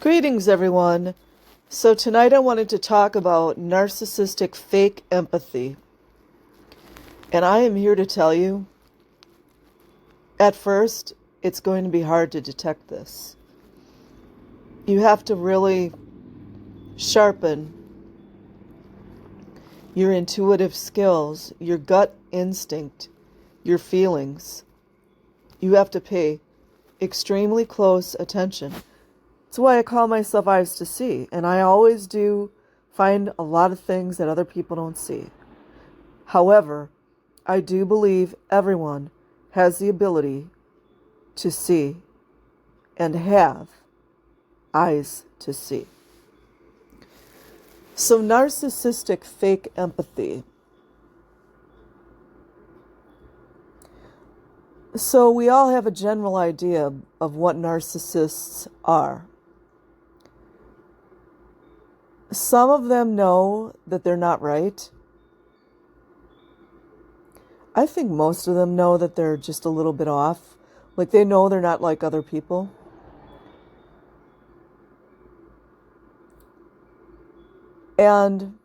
Greetings, everyone. So tonight I wanted to talk about narcissistic fake empathy. And I am here to tell you, at first, it's going to be hard to detect this. You have to really sharpen your intuitive skills, your gut instinct, your feelings. You have to pay extremely close attention. That's why I call myself Eyes to See, and I always do find a lot of things that other people don't see. However, I do believe everyone has the ability to see and have eyes to see. So narcissistic fake empathy. So we all have a general idea of what narcissists are. Some of them know that they're not right. I think most of them know that they're just a little bit off. Like they know they're not like other people. And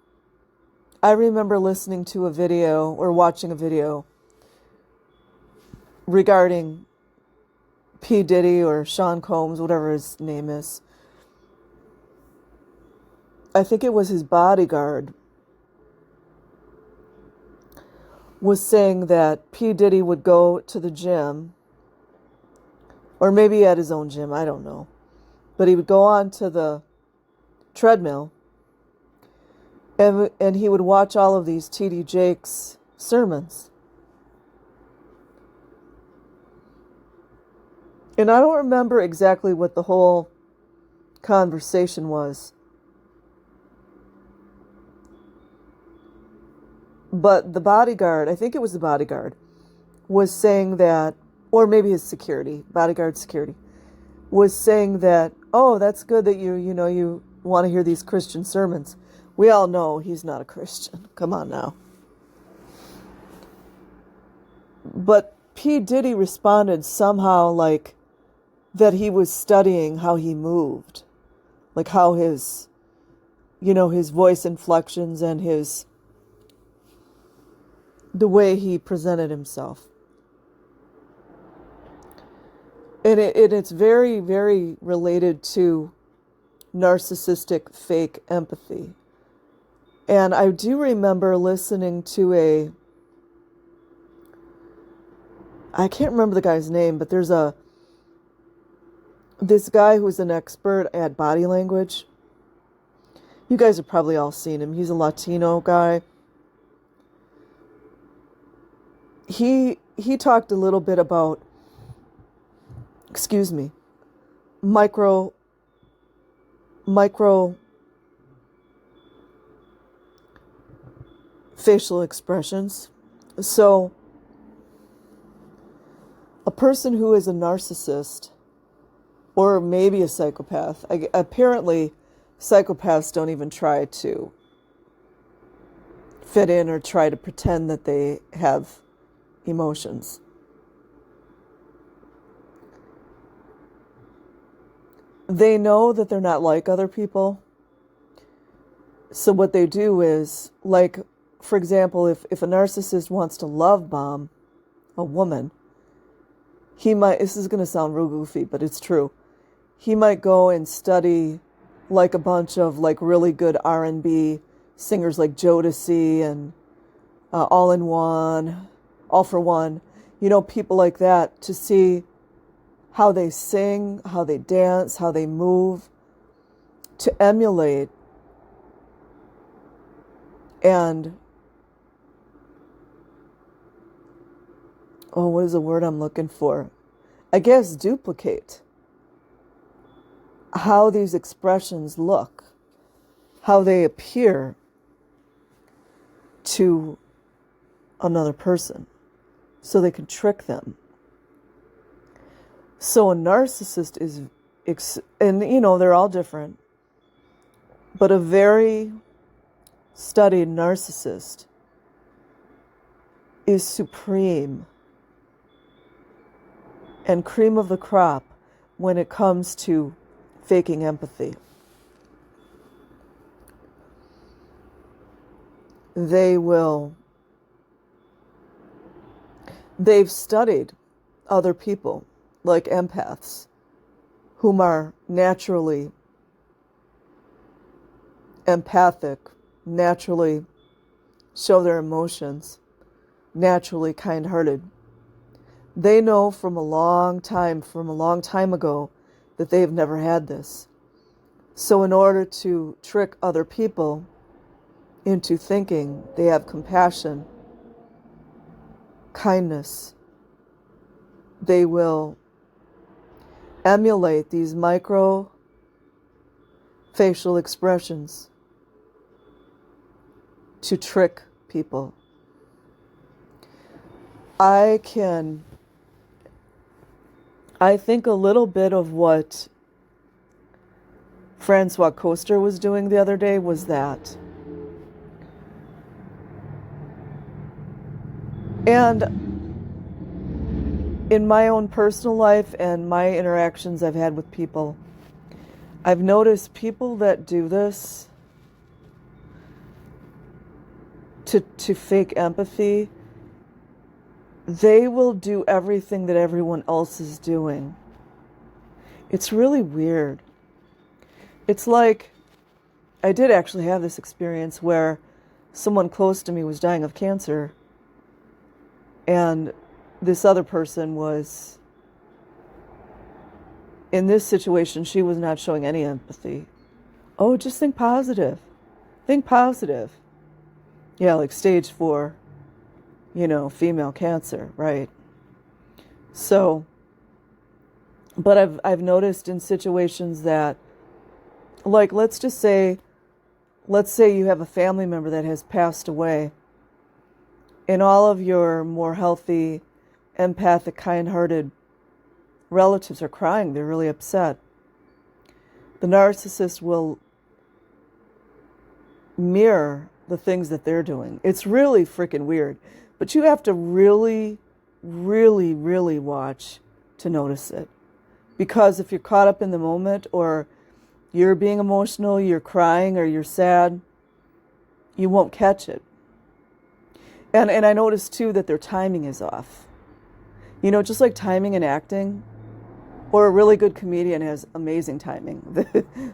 I remember listening to a video or watching a video regarding P. Diddy or Sean Combs, whatever his name is. I think it was his bodyguard, was saying that P. Diddy would go to the gym, or maybe at his own gym, I don't know. But he would go on to the treadmill, and he would watch all of these T.D. Jakes sermons. And I don't remember exactly what the whole conversation was. But the bodyguard, I think it was the bodyguard, was saying that, or maybe his security, bodyguard security, was saying that, oh, that's good that you want to hear these Christian sermons. We all know he's not a Christian. Come on now. But P. Diddy responded somehow like that he was studying how he moved, like how his voice inflections and the way he presented himself. And it's very, very related to narcissistic fake empathy. And I do remember listening to I can't remember the guy's name, but there's this guy who's an expert at body language. You guys have probably all seen him. He's a Latino guy. He talked a little bit about, micro facial expressions. So a person who is a narcissist, or maybe a psychopath, apparently psychopaths don't even try to fit in or try to pretend that they have emotions. They know that they're not like other people. So what they do is, like, for example, if a narcissist wants to love bomb a woman, he might, this is going to sound real goofy, but it's true. He might go and study like a bunch of like really good R&B singers like Jodeci and All in One, All for One, people like that, to see how they sing, how they dance, how they move, to emulate and, what is the word I'm looking for? I guess duplicate how these expressions look, how they appear to another person, so they can trick them. So a narcissist is, and they're all different, but a very studied narcissist is supreme and cream of the crop when it comes to faking empathy. They've studied other people, like empaths, whom are naturally empathic, naturally show their emotions, naturally kind-hearted. They know from a long time ago, that they've never had this. So in order to trick other people into thinking they have compassion, kindness, they will emulate these micro facial expressions to trick people. I think a little bit of what Francois Coster was doing the other day was that. And in my own personal life and my interactions I've had with people, I've noticed people that do this to fake empathy, they will do everything that everyone else is doing. It's really weird. It's like, I did actually have this experience where someone close to me was dying of cancer, and this other person was, in this situation, she was not showing any empathy. Oh, just think positive. Think positive. Yeah, like stage 4, female cancer, right? So, but I've noticed in situations that, like, let's say you have a family member that has passed away, and all of your more healthy, empathic, kind-hearted relatives are crying. They're really upset. The narcissist will mirror the things that they're doing. It's really freaking weird. But you have to really, really, really watch to notice it. Because if you're caught up in the moment, or you're being emotional, you're crying, or you're sad, you won't catch it. And I noticed too that their timing is off. Just like timing and acting, or a really good comedian has amazing timing.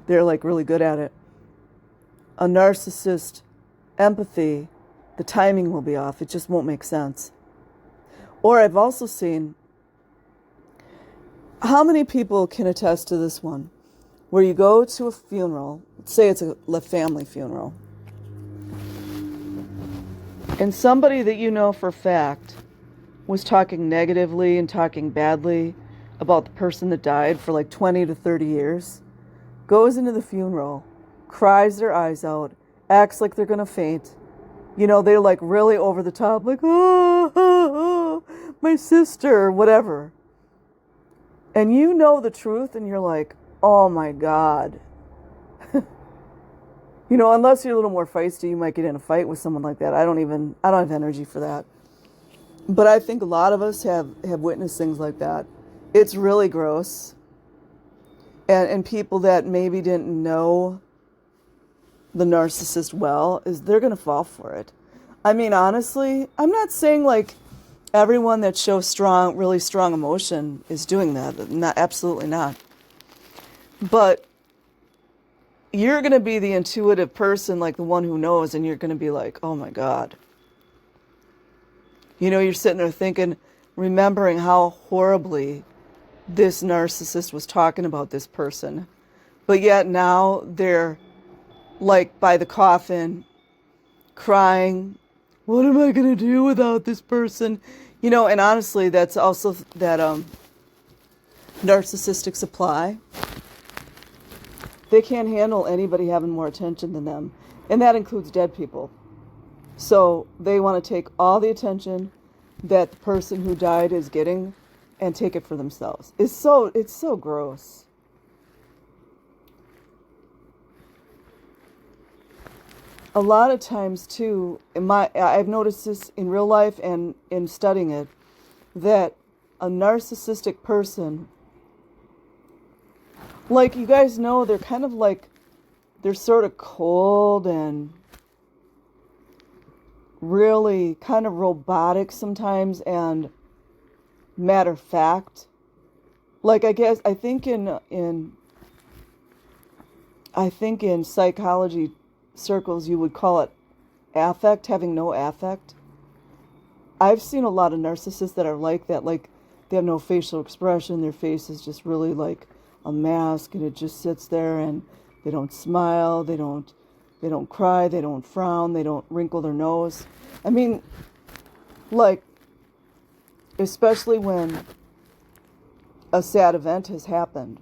They're like really good at it. A narcissist, empathy, the timing will be off. It just won't make sense. Or I've also seen, how many people can attest to this one? Where you go to a funeral, let's say it's a family funeral, and somebody that you know for a fact was talking negatively and talking badly about the person that died for like 20 to 30 years, goes into the funeral, cries their eyes out, acts like they're going to faint. They're like really over the top, like, oh, my sister, whatever. And you know the truth, and you're like, oh my God. Unless you're a little more feisty, you might get in a fight with someone like that. I don't have energy for that. But I think a lot of us have witnessed things like that. It's really gross. And people that maybe didn't know the narcissist well, they're going to fall for it. I mean, honestly, I'm not saying like everyone that shows really strong emotion is doing that. Absolutely not. But you're going to be the intuitive person, like the one who knows, and you're going to be like, oh my God. You're sitting there thinking, remembering how horribly this narcissist was talking about this person. But yet now they're like by the coffin, crying, what am I going to do without this person? And honestly, that's also that narcissistic supply. They can't handle anybody having more attention than them. And that includes dead people. So they want to take all the attention that the person who died is getting and take it for themselves. It's so gross. A lot of times too, I've noticed this in real life and in studying it, that a narcissistic person Like, you guys know, they're kind of like, they're sort of cold and really kind of robotic sometimes and matter of fact. Like, I think in psychology circles you would call it affect, having no affect. I've seen a lot of narcissists that are like that, like they have no facial expression, their face is just really like a mask and it just sits there and they don't smile, they don't cry, they don't frown, they don't wrinkle their nose. I mean, like, especially when a sad event has happened.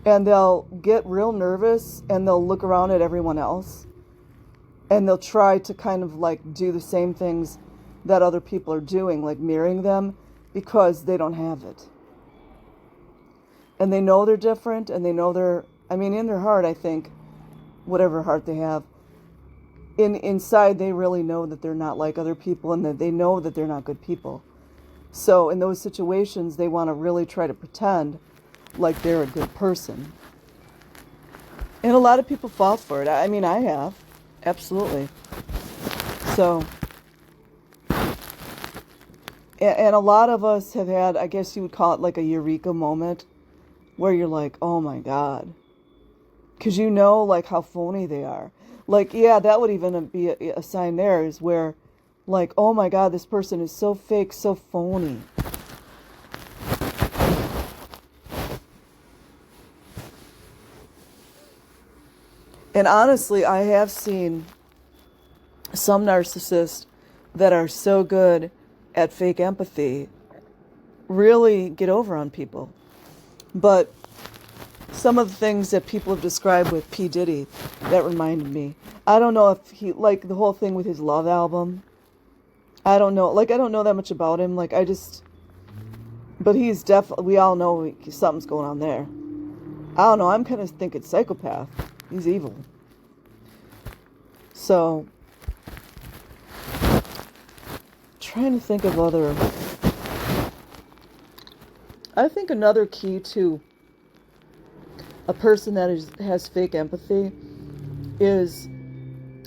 And they'll get real nervous and they'll look around at everyone else. And they'll try to kind of like do the same things that other people are doing, like mirroring them, because they don't have it. And they know they're different and they know in their heart, I think, whatever heart they have, inside they really know that they're not like other people and that they know that they're not good people. So in those situations, they want to really try to pretend like they're a good person. And a lot of people fall for it. I mean, I have. Absolutely. So, and a lot of us have had, I guess you would call it like a eureka moment, where you're like, oh my God. Because you know, like, how phony they are. Like, yeah, that would even be a sign there, is where, like, oh my God, this person is so fake, so phony. And honestly, I have seen some narcissists that are so good at fake empathy really get over on people. But some of the things that people have described with P. Diddy, that reminded me. I don't know if he, like the whole thing with his Love album. I don't know. Like, I don't know that much about him. Like, but he's definitely, we all know something's going on there. I don't know. I'm kind of thinking psychopath. He's evil. So, trying to think of other. I think another key to a person that has fake empathy is,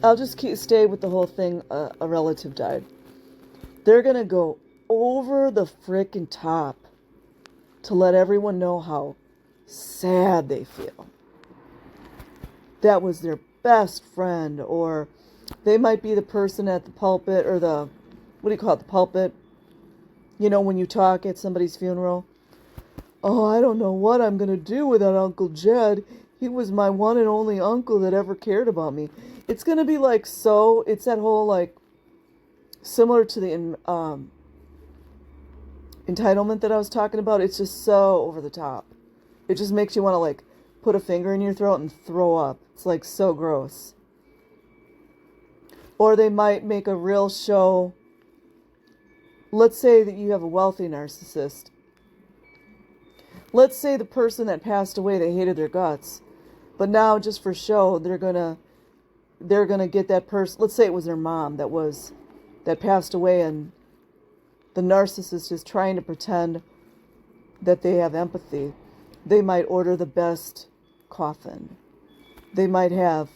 I'll just stay with the whole thing, a relative died. They're going to go over the frickin' top to let everyone know how sad they feel. That was their best friend, or they might be the person at the pulpit, or the pulpit? You know, when you talk at somebody's funeral. Oh, I don't know what I'm going to do without Uncle Jed. He was my one and only uncle that ever cared about me. It's going to be like, so, it's that whole, like, similar to the entitlement that I was talking about. It's just so over the top. It just makes you want to, like, put a finger in your throat and throw up. It's, like, so gross. Or they might make a real show. Let's say that you have a wealthy narcissist. Let's say the person that passed away, they hated their guts. But now, just for show, they're gonna get that person. Let's say it was their mom that passed away, and the narcissist is trying to pretend that they have empathy. They might order the best coffin. They might have,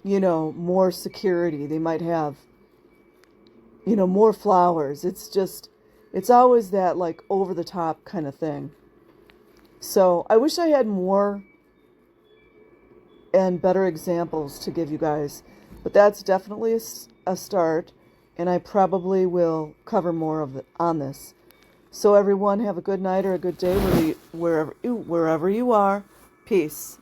more security. They might have, more flowers. It's always that, like, over the top kind of thing. So I wish I had more and better examples to give you guys, but that's definitely a start, and I probably will cover more of it on this. So everyone, have a good night or a good day wherever you are. Peace.